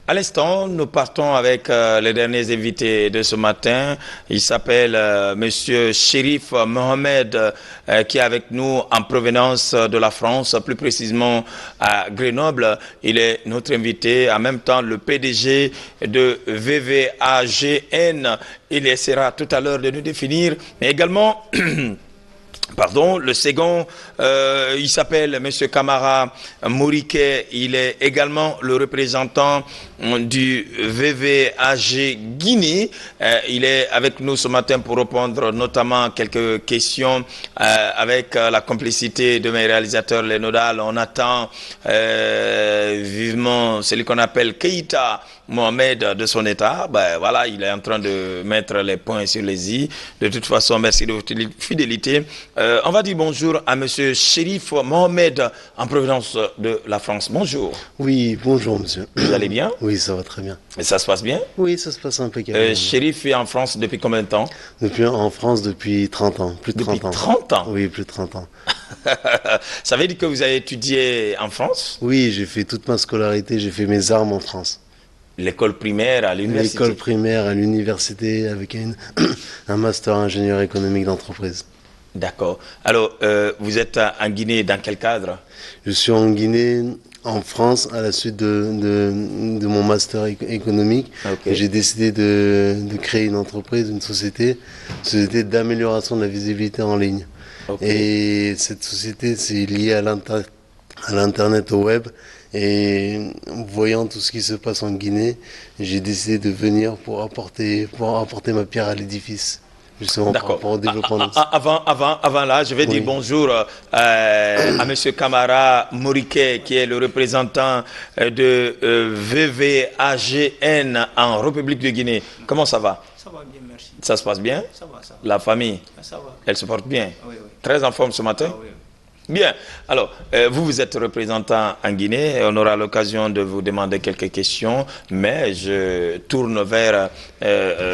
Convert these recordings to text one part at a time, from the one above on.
À l'instant, nous partons avec les derniers invités de ce matin. Il s'appelle Monsieur Chérif Mohamed, qui est avec nous en provenance de la France, plus précisément à Grenoble. Il est notre invité, en même temps le PDG de VVAGN. Il essaiera tout à l'heure de nous définir, mais également... Pardon, le second, il s'appelle Monsieur Camara Moriquet. Il est également le représentant du VVAG Guinée. Il est avec nous ce matin pour répondre notamment à quelques questions avec la complicité de mes réalisateurs, les nodales. On attend vivement celui qu'on appelle Keïta Mohamed de son état. Ben voilà, il est en train de mettre les points sur les i. De toute façon, merci de votre fidélité. On va dire bonjour à Monsieur Chérif Mohamed en provenance de la France. Bonjour. Oui, bonjour monsieur. Vous allez bien? Oui, ça va très bien. Et ça se passe bien? Oui, ça se passe impeccablement. Chérif est en France depuis combien de temps? En France depuis 30 ans, plus de 30 depuis ans. 30 ans? Oui, plus de 30 ans. Ça veut dire que vous avez étudié en France? Oui, j'ai fait toute ma scolarité, j'ai fait mes armes en France. L'école primaire à l'université? L'école primaire à l'université avec un master ingénieur économique d'entreprise. D'accord. Alors, vous êtes en Guinée dans quel cadre? Je suis en Guinée, en France, à la suite de mon master économique. Okay. J'ai décidé de créer une entreprise, une société d'amélioration de la visibilité en ligne. Okay. Et cette société, c'est lié à l'Internet, au web. Et voyant tout ce qui se passe en Guinée, j'ai décidé de venir pour apporter ma pierre à l'édifice. Justement, par rapport au développement de... Avant là, je vais dire bonjour à Monsieur Camara Moriquet, qui est le représentant de VVAGN en République de Guinée. Comment ça va? Ça va bien, merci. Ça se passe bien? Ça va, ça va. La famille? Ça va. Elle se porte bien? Oui, oui. Très en forme ce matin? Ah, oui. Bien. Alors, vous êtes représentant en Guinée. On aura l'occasion de vous demander quelques questions, mais je tourne vers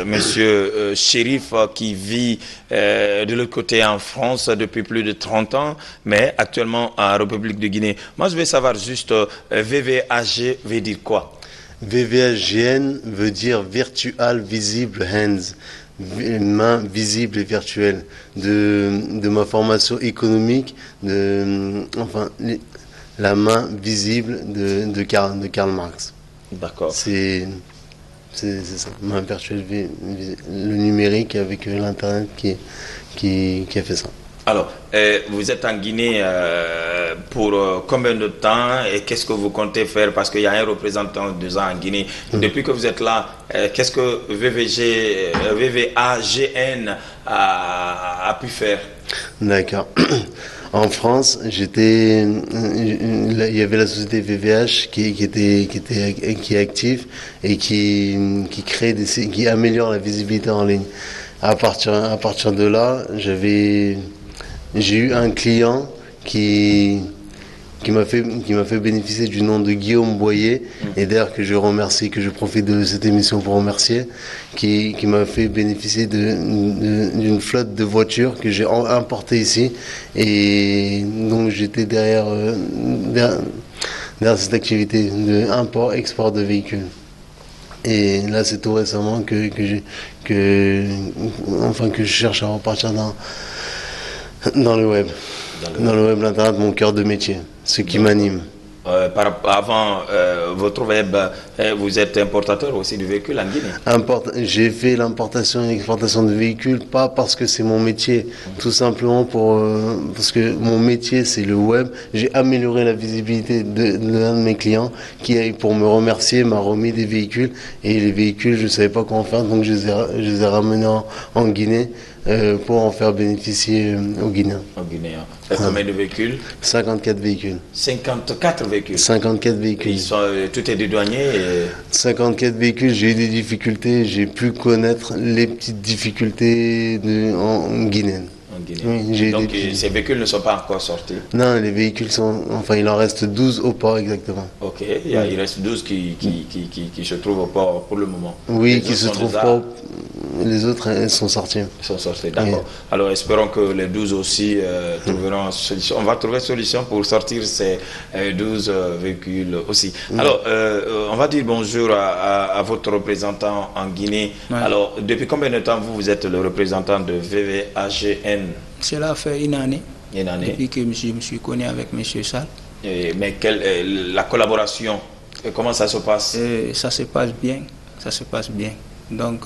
Monsieur Chérif qui vit de l'autre côté en France depuis plus de 30 ans, mais actuellement en République de Guinée. Moi, je vais savoir juste VVAG veut dire quoi? VVAGN veut dire Virtual Visible Hands. Main visible et virtuelle de ma formation économique, la main visible de Karl Marx. D'accord. C'est ça, main virtuelle, le numérique avec l'internet qui a fait ça. Alors, vous êtes en Guinée pour combien de temps et qu'est-ce que vous comptez faire? Parce qu'il y a un représentant de ça en Guinée. Depuis que vous êtes là, qu'est-ce que VVAGN a pu faire? D'accord. En France, il y avait la société VVH qui est active et qui améliore la visibilité en ligne. À partir de là, j'ai eu un client qui m'a fait bénéficier du nom de Guillaume Boyer, et d'ailleurs que je remercie, que je profite de cette émission pour remercier, qui m'a fait bénéficier d'une flotte de voitures que j'ai importées ici, et donc j'étais derrière cette activité de import-export de véhicules. Et là, c'est tout récemment que je cherche à repartir dans le web. Dans le web, l'internet, mon cœur de métier, ce qui m'anime. Avant votre web, vous êtes importateur aussi de véhicules en Guinée? J'ai fait l'importation et l'exportation de véhicules, pas parce que c'est mon métier, tout simplement parce que mon métier c'est le web. J'ai amélioré la visibilité de l'un de mes clients qui, pour me remercier, m'a remis des véhicules. Et les véhicules, je ne savais pas comment faire, donc je les ai ramenés en Guinée. Pour en faire bénéficier aux Guinéens. Aux Guinéens. Combien de véhicules? 54 véhicules. 54 véhicules? 54 véhicules. Tout est dédouané 54 véhicules, j'ai eu des difficultés, j'ai pu connaître les petites difficultés en guinéenne. en Guinée. Oui, Donc ces véhicules ne sont pas encore sortis. Non, les véhicules sont... Enfin, il en reste 12 au port exactement. Ok, il reste 12 qui se trouvent au port pour le moment. Oui, Les qui autres se sont trouvent déjà- pas... Les autres, elles sont sorties. Ils sont sortis, d'accord. Oui. Alors espérons que les 12 aussi trouveront solution. On va trouver solution pour sortir ces 12 véhicules aussi. Alors, on va dire bonjour à votre représentant en Guinée. Ouais. Alors, depuis combien de temps vous êtes le représentant de VVAGN? Cela fait une année. Une année. Depuis que je me suis connu avec M. Sall. Mais la collaboration, comment ça se passe? Ça se passe bien. Ça se passe bien. Donc,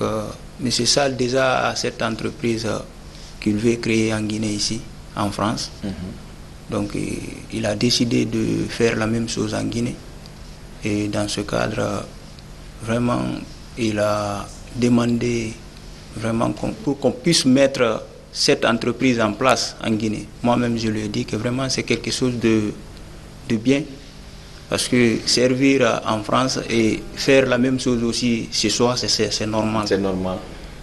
M. Sall déjà a cette entreprise qu'il veut créer en Guinée ici, en France. Donc, il a décidé de faire la même chose en Guinée. Et dans ce cadre, vraiment, il a demandé vraiment pour qu'on puisse mettre cette entreprise en place en Guinée. Moi-même, je lui ai dit que vraiment c'est quelque chose de bien. Parce que servir en France et faire la même chose aussi chez soi, c'est normal. C'est normal.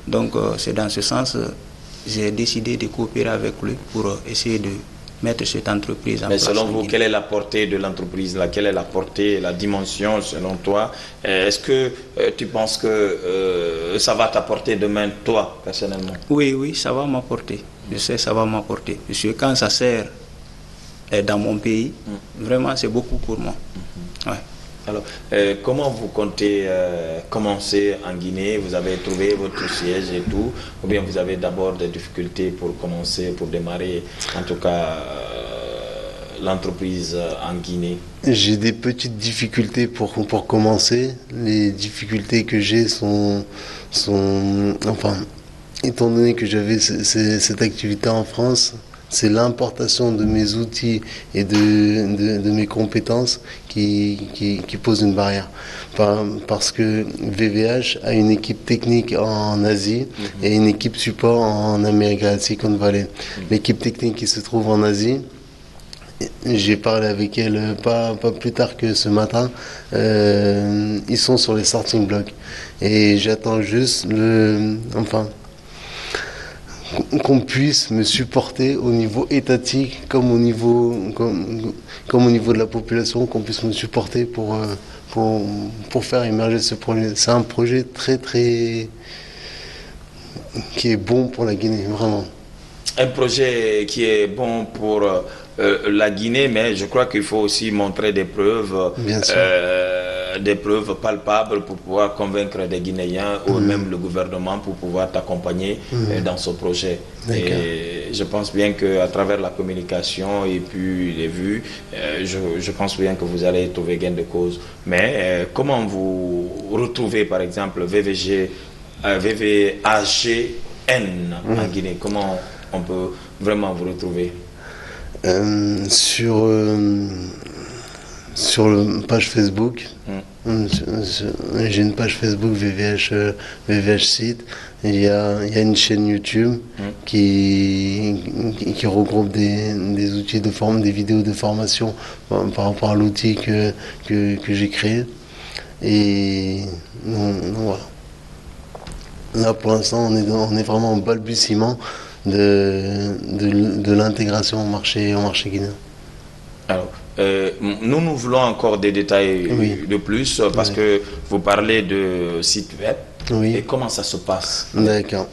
Donc, c'est dans ce sens j'ai décidé de coopérer avec lui pour essayer de mettre cette entreprise en place. Mais selon vous, quelle est la portée de l'entreprise là? Quelle est la portée, la dimension selon toi? Est-ce que tu penses que ça va t'apporter demain, toi, personnellement? Oui, ça va m'apporter. Je sais, ça va m'apporter. Parce que quand ça sert dans mon pays, vraiment, c'est beaucoup pour moi. Ouais. Alors, comment vous comptez commencer en Guinée? Vous avez trouvé votre siège et tout, ou bien vous avez d'abord des difficultés pour commencer, pour démarrer, en tout cas, l'entreprise en Guinée? J'ai des petites difficultés pour commencer. Les difficultés que j'ai sont enfin, étant donné que j'avais cette activité en France, c'est l'importation de mes outils et de mes compétences qui pose une barrière. Parce que VVH a une équipe technique en Asie et une équipe support en Amérique, à Silicon Valley. L'équipe technique qui se trouve en Asie, j'ai parlé avec elle pas plus tard que ce matin. Ils sont sur les starting blocks. Et j'attends juste qu'on puisse me supporter au niveau étatique comme au niveau de la population, qu'on puisse me supporter pour faire émerger ce projet. C'est un projet très qui est bon pour la Guinée, vraiment. Un projet qui est bon pour la Guinée, mais je crois qu'il faut aussi montrer des preuves, des preuves palpables pour pouvoir convaincre des Guinéens ou même le gouvernement pour pouvoir t'accompagner dans ce projet. Et je pense bien qu'à travers la communication et puis les vues, je pense bien que vous allez trouver gain de cause. Mais comment vous retrouvez par exemple VVAGN en Guinée? Comment on peut vraiment vous retrouver? Sur la page Facebook, j'ai une page Facebook VVH site. Il y a une chaîne YouTube qui regroupe des outils de forme, des vidéos de formation par rapport à l'outil que j'ai créé. Et donc, voilà. Là, pour l'instant, on est vraiment en balbutiement de l'intégration au marché guinéen. Alors, nous voulons encore des détails de plus parce que vous parlez de site web. Et comment ça se passe? D'accord.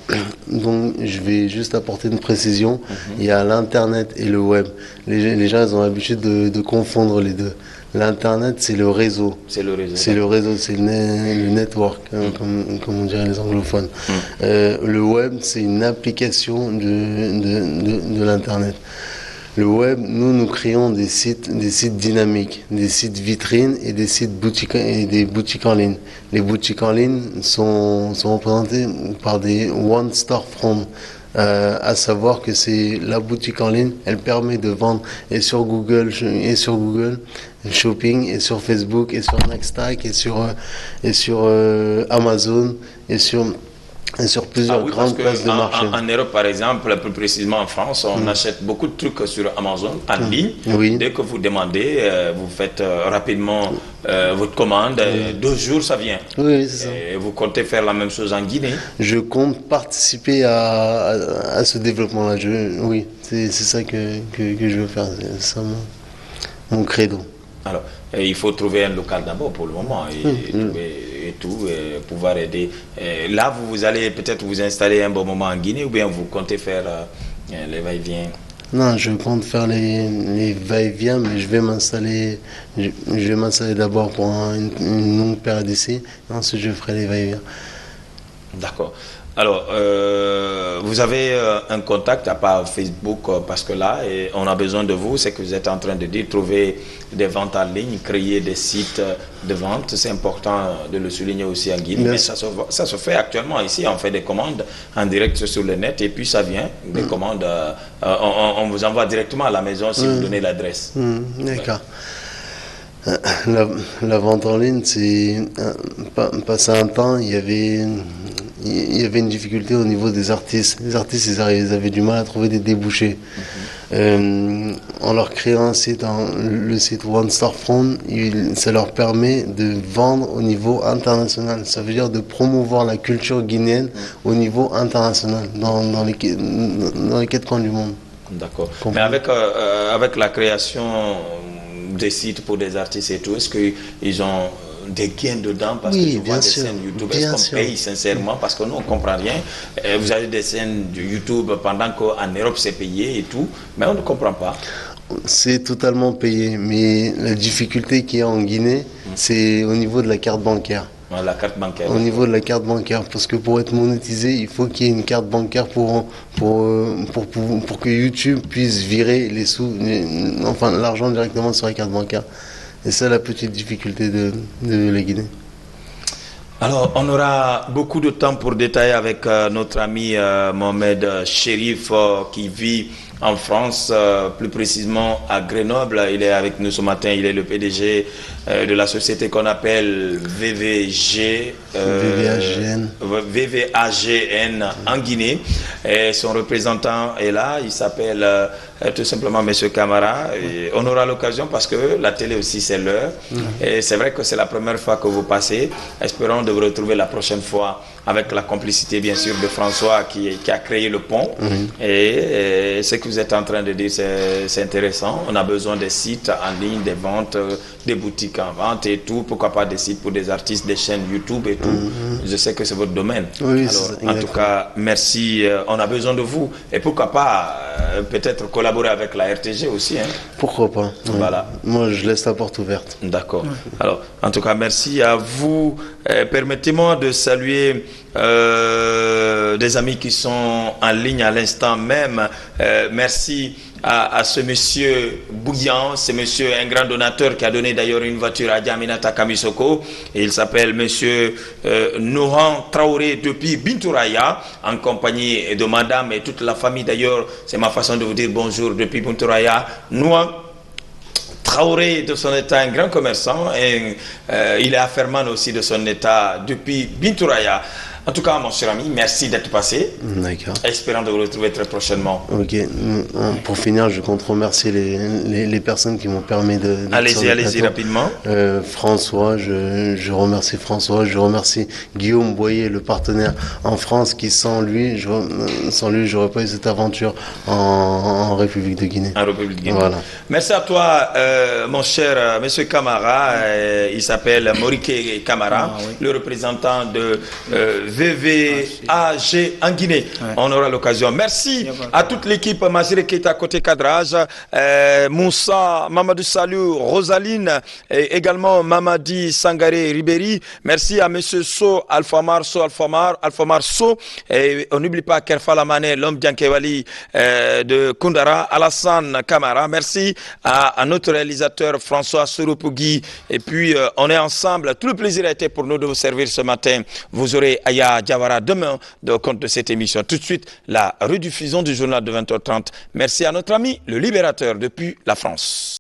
Donc, je vais juste apporter une précision. Il y a l'Internet et le web. Les gens ils ont l'habitude de confondre les deux. L'Internet, c'est le réseau. C'est le réseau. C'est le réseau, c'est le network, comme on dirait les anglophones. Le web, c'est une application de l'Internet. Le web, nous créons des sites dynamiques, des sites vitrines et des sites boutiques et des boutiques en ligne. Les boutiques en ligne sont représentées par des one store front, à savoir que c'est la boutique en ligne, elle permet de vendre et sur Google Shopping et sur Facebook et sur Nextstack et sur Amazon et sur et sur plusieurs oui, grandes places de marché. En Europe, par exemple, plus précisément en France, on achète beaucoup de trucs sur Amazon en ligne. Oui. Dès que vous demandez, vous faites rapidement votre commande. 2 jours, ça vient. Oui, c'est ça. Et vous comptez faire la même chose en Guinée? Je compte participer à ce développement-là. Oui, c'est ça que je veux faire. C'est ça mon credo. Alors, il faut trouver un local d'abord pour le moment et pouvoir aider. Là, vous allez peut-être vous installer un bon moment en Guinée ou bien vous comptez faire les va-et-vient? Non, je compte faire les va-et-vient, mais je vais m'installer d'abord pour une longue période d'essai. Ensuite, je ferai les va-et-vient. D'accord. Alors, vous avez un contact à part Facebook parce que là, on a besoin de vous, c'est que vous êtes en train de dire, trouver des ventes en ligne, créer des sites de vente. C'est important de le souligner aussi en Guinée. Mais ça se fait actuellement ici, on fait des commandes en direct sur le net et puis ça vient, des commandes, on vous envoie directement à la maison si vous donnez l'adresse. D'accord. La vente en ligne, c'est passé un temps, il y avait une difficulté au niveau des artistes. Les artistes, ils avaient du mal à trouver des débouchés. En leur créant un site, le site One Star Front, ça leur permet de vendre au niveau international. Ça veut dire de promouvoir la culture guinéenne au niveau international, dans les 4 coins du monde. D'accord. Mais avec la création des sites pour des artistes et tout, est-ce qu'ils ont des gains dedans parce que je vois des scènes YouTube, est-ce qu'on paye sincèrement parce que nous on comprend rien. Vous avez des scènes de YouTube pendant qu'en Europe c'est payé et tout, mais on ne comprend pas. C'est totalement payé, mais la difficulté qu'il y a en Guinée, c'est au niveau de la carte bancaire. La carte bancaire. Au niveau de la carte bancaire, parce que pour être monétisé, il faut qu'il y ait une carte bancaire pour que YouTube puisse virer les sous, enfin l'argent directement sur la carte bancaire. Et c'est la petite difficulté de la Guinée. Alors, on aura beaucoup de temps pour détailler avec notre ami Mohamed Chérif qui vit en France, plus précisément à Grenoble. Il est avec nous ce matin, il est le PDG de la société qu'on appelle VVAGN en Guinée. Et son représentant est là, il s'appelle tout simplement M. Camara. Et on aura l'occasion parce que la télé aussi c'est l'heure. Et c'est vrai que c'est la première fois que vous passez. Espérons de vous retrouver la prochaine fois avec la complicité bien sûr de François qui a créé le pont. Et ce que vous êtes en train de dire c'est intéressant. On a besoin des sites en ligne, des ventes, des boutiques en vente et tout. Pourquoi pas des sites pour des artistes, des chaînes YouTube et tout. Je sais que c'est votre domaine. Oui, alors, en tout cas, merci. On a besoin de vous. Et pourquoi pas peut-être collaborer avec la RTG aussi. Hein. Pourquoi pas. Voilà. Moi, je laisse la porte ouverte. D'accord. Alors, en tout cas, merci à vous. Permettez-moi de saluer des amis qui sont en ligne à l'instant même. Merci à ce monsieur Bouillant, ce monsieur, un grand donateur qui a donné d'ailleurs une voiture à Diaminata Kamisoko. Et il s'appelle monsieur Nohan Traoré depuis Bintouraya, en compagnie de madame et toute la famille d'ailleurs. C'est ma façon de vous dire bonjour depuis Bintouraya. Nohan Traoré de son état, un grand commerçant, et il est affairman aussi de son état depuis Bintouraya. En tout cas, mon cher ami, merci d'être passé. D'accord. Espérant de vous retrouver très prochainement. Ok. Pour finir, je compte remercier les personnes qui m'ont permis de... Allez-y rapidement. François, je remercie François, je remercie Guillaume Boyer, le partenaire en France, qui sans lui, j'aurais pas eu cette aventure en République de Guinée. En République de Guinée. Voilà. Merci à toi, mon cher monsieur Camara. Il s'appelle Morike Camara, le représentant de VVAG en Guinée. On aura l'occasion. Merci à toute l'équipe Majire qui est à côté cadrage, Moussa, Mamadou Salou, Rosaline, et également Mamadi Sangaré Ribéry. Merci à monsieur Alfamar So, et on n'oublie pas Kerfala Mané, l'homme Diankewali de Kundara, Alassane Camara. Merci à notre réalisateur François Soropugui. Et puis on est ensemble. Tout le plaisir a été pour nous de vous servir ce matin. Vous aurez Aya Diawara demain de compte de cette émission. Tout de suite, la rediffusion du journal de 20h30. Merci à notre ami, le Libérateur, depuis la France.